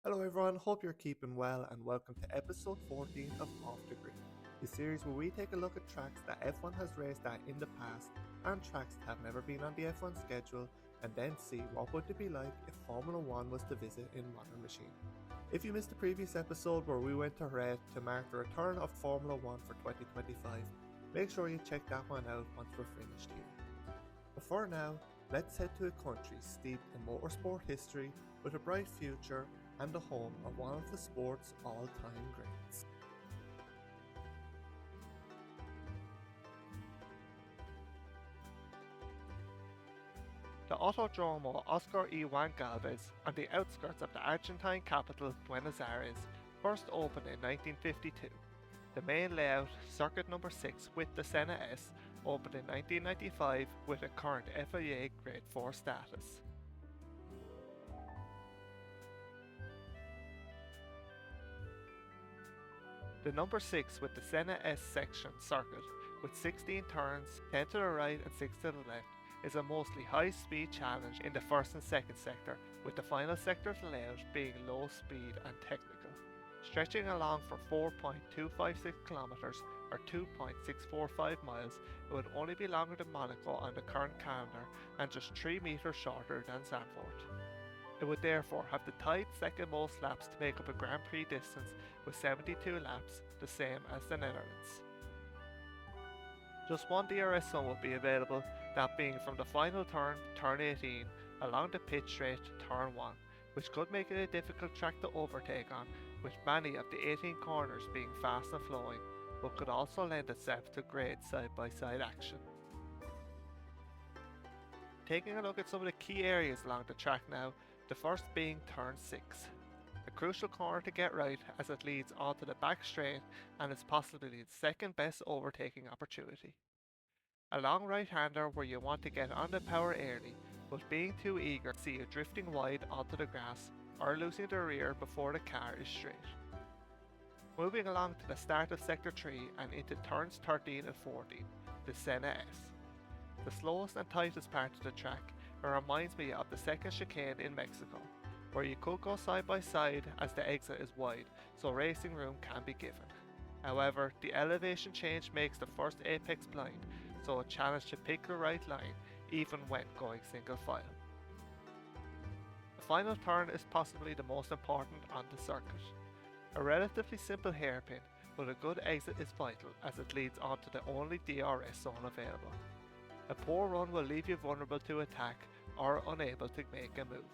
Hello everyone, hope you're keeping well and welcome to episode 14 of Off the Grid, the series where we take a look at tracks that F1 has raced at in the past and tracks that have never been on the F1 schedule, and then see what would it be like if Formula 1 was to visit in modern machine. If you missed the previous episode where we went to Red to mark the return of Formula 1 for 2025, make sure you check that one out once we're finished here. But for now, let's head to a country steeped in motorsport history with a bright future and the home of one of the sport's all-time greats. The Autodromo Oscar E. Juan Galvez, on the outskirts of the Argentine capital Buenos Aires, first opened in 1952. The main layout, circuit number 6 with the Senna S, opened in 1995 with a current FIA Grade 4 status. The number 6 with the Senna S section circuit, with 16 turns, 10 to the right and 6 to the left, is a mostly high-speed challenge in the first and second sector, with the final sector of the layout being low speed and technical. Stretching along for 4.256 kilometers or 2.645 miles, it would only be longer than Monaco on the current calendar and just 3 meters shorter than Zandvoort. It would therefore have the tied second most laps to make up a Grand Prix distance with 72 laps, the same as the Netherlands. Just one DRS zone will be available, that being from the final turn, turn 18, along the pit straight to turn 1, which could make it a difficult track to overtake on, with many of the 18 corners being fast and flowing, but could also lend itself to great side-by-side action. Taking a look at some of the key areas along the track now, the first being turn 6. A crucial corner to get right as it leads onto the back straight and is possibly the second best overtaking opportunity. A long right-hander where you want to get on the power early, but being too eager to see you drifting wide onto the grass or losing the rear before the car is straight. Moving along to the start of sector 3 and into turns 13 and 14, the Senna S. The slowest and tightest part of the track, it reminds me of the second chicane in Mexico, where you could go side by side as the exit is wide, so racing room can be given. However, the elevation change makes the first apex blind, so a challenge to pick the right line, even when going single file. The final turn is possibly the most important on the circuit. A relatively simple hairpin, but a good exit is vital as it leads onto the only DRS zone available. A poor run will leave you vulnerable to attack or unable to make a move.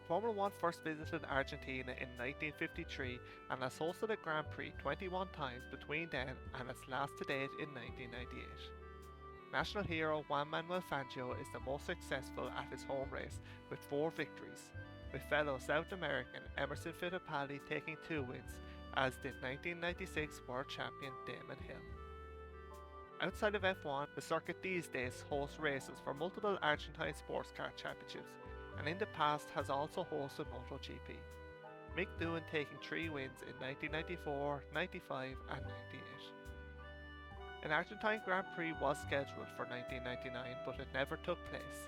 Formula 1 first visited Argentina in 1953 and has hosted a Grand Prix 21 times between then and its last to date in 1998. National hero Juan Manuel Fangio is the most successful at his home race with 4 victories, with fellow South American Emerson Fittipaldi taking 2 wins, as did 1996 World Champion Damon Hill. Outside of F1, the circuit these days hosts races for multiple Argentine sports car championships, and in the past has also hosted MotoGP. Mick Doohan taking 3 wins in 1994, 95 and 98. An Argentine Grand Prix was scheduled for 1999, but it never took place.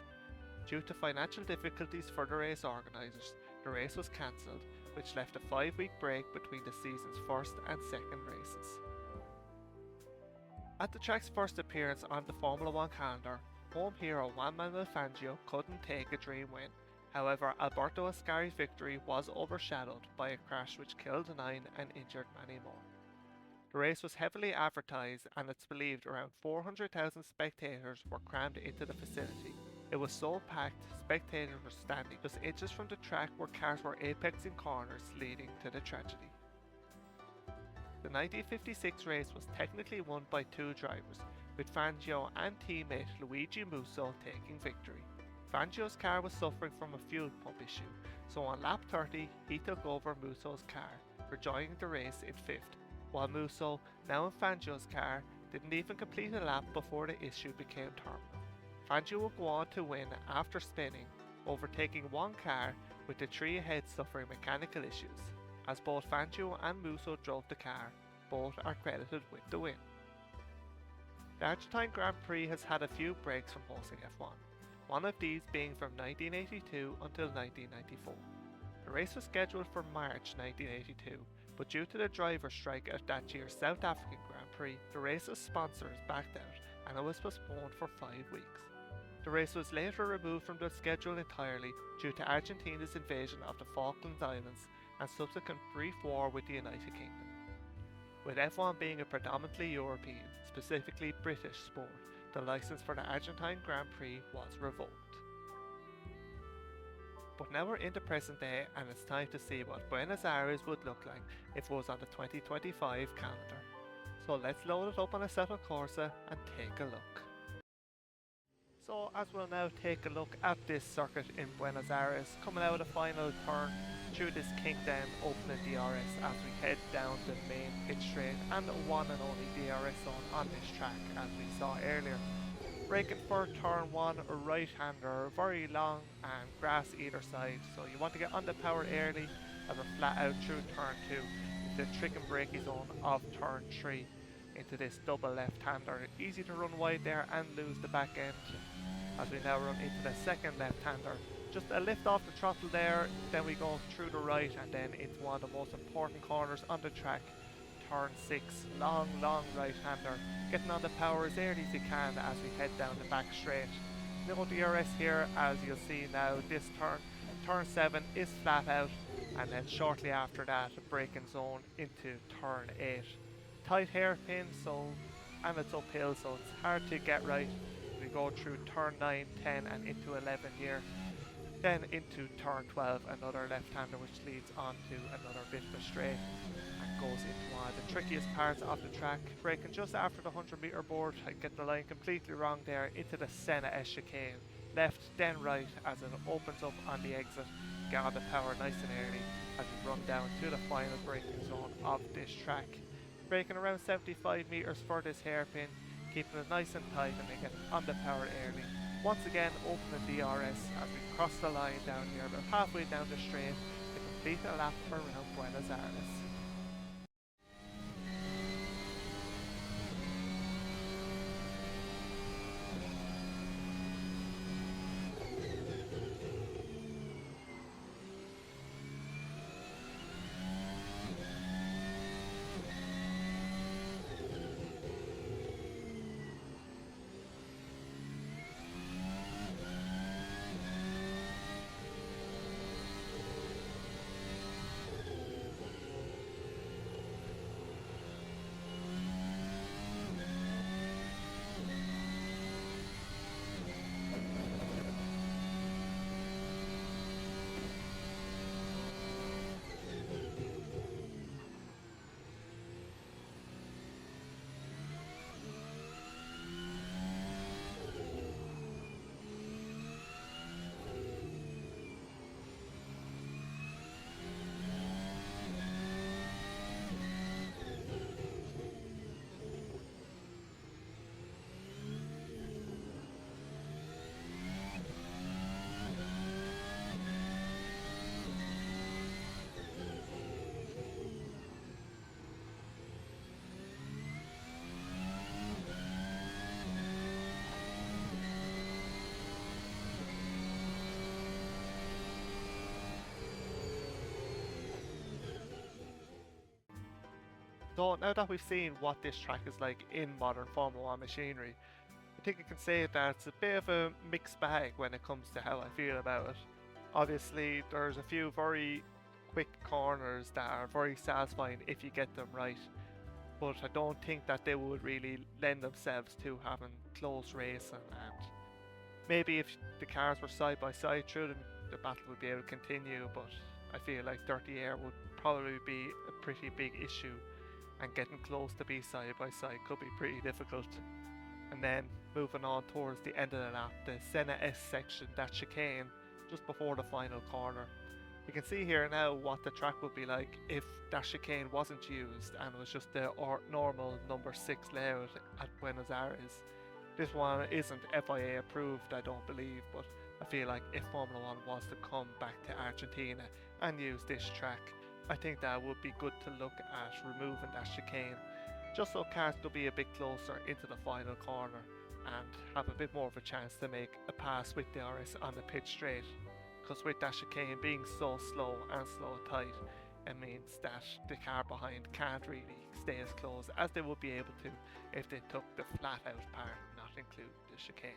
Due to financial difficulties for the race organisers, the race was cancelled, which left a 5-week break between the season's first and second races. At the track's first appearance on the Formula 1 calendar, home hero Juan Manuel Fangio couldn't take a dream win. However, Alberto Ascari's victory was overshadowed by a crash which killed 9 and injured many more. The race was heavily advertised and it's believed around 400,000 spectators were crammed into the facility. It was so packed, spectators were standing just inches from the track where cars were apexing corners, leading to the tragedy. The 1956 race was technically won by 2 drivers, with Fangio and teammate Luigi Musso taking victory. Fangio's car was suffering from a fuel pump issue, so on lap 30 he took over Musso's car, rejoining the race in 5th, while Musso, now in Fangio's car, didn't even complete a lap before the issue became terminal. Fangio would go on to win after spinning, overtaking 1 car, with the 3 ahead suffering mechanical issues. As both Fangio and Musso drove the car, both are credited with the win. The Argentine Grand Prix has had a few breaks from hosting F1, one of these being from 1982 until 1994. The race was scheduled for March 1982, but due to the driver strike at that year's South African Grand Prix, the race's sponsors backed out and it was postponed for 5 weeks. The race was later removed from the schedule entirely due to Argentina's invasion of the Falkland Islands and subsequent brief war with the United Kingdom. With F1 being a predominantly European, specifically British sport, the license for the Argentine Grand Prix was revoked. But now we're in the present day and it's time to see what Buenos Aires would look like if it was on the 2025 calendar. So let's load it up on Assetto Corsa and take a look. So as we'll now take a look at this circuit in Buenos Aires, coming out of the final turn through this kink-down opening DRS as we head down the main pit straight and the one and only DRS zone on this track as we saw earlier. Braking for turn 1, a right-hander, very long and grass either side, so you want to get on the power early as a flat out through turn 2 into the trick and breaky zone of turn 3 into this double left-hander. Easy to run wide there and lose the back end as we now run into the second left-hander. Just a lift off the throttle there, then we go through the right and then into one of the most important corners on the track. Turn 6, long right-hander, getting on the power as early as you can as we head down the back straight. No DRS here as you'll see now this turn 7 is flat out and then shortly after that a braking zone into turn 8. Tight hairpin and it's uphill so it's hard to get right. We go through turn 9, 10 and into 11 here. Then into turn 12, another left-hander which leads on to another bit of a straight and goes into one of the trickiest parts of the track. Braking just after the 100-metre board, I get the line completely wrong there, into the Senna S chicane. Left, then right as it opens up on the exit. Get on the power nice and early as we run down to the final braking zone of this track. Braking around 75 metres for this hairpin, keeping it nice and tight and we get on the power early. Once again opening DRS as we cross the line down here about halfway down the straight to complete a lap around Buenos Aires. So now that we've seen what this track is like in modern Formula 1 machinery, I think I can say that it's a bit of a mixed bag when it comes to how I feel about it. Obviously there's a few very quick corners that are very satisfying if you get them right, but I don't think that they would really lend themselves to having close racing, and maybe if the cars were side by side through them the battle would be able to continue, but I feel like dirty air would probably be a pretty big issue and getting close to be side by side could be pretty difficult. And then moving on towards the end of the lap, the Senna S section, that chicane just before the final corner. You can see here now what the track would be like if that chicane wasn't used and it was just the normal number 6 layout at Buenos Aires. This one isn't FIA approved, I don't believe, but I feel like if Formula 1 was to come back to Argentina and use this track, I think that would be good to look at removing that chicane just so cars could be a bit closer into the final corner and have a bit more of a chance to make a pass with DRS on the pit straight. Because with that chicane being so slow and slow tight, it means that the car behind can't really stay as close as they would be able to if they took the flat out part, not include the chicane.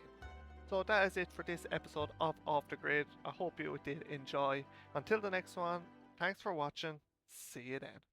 So that is it for this episode of Off the Grid. I hope you did enjoy. Until the next one, thanks for watching. See you then.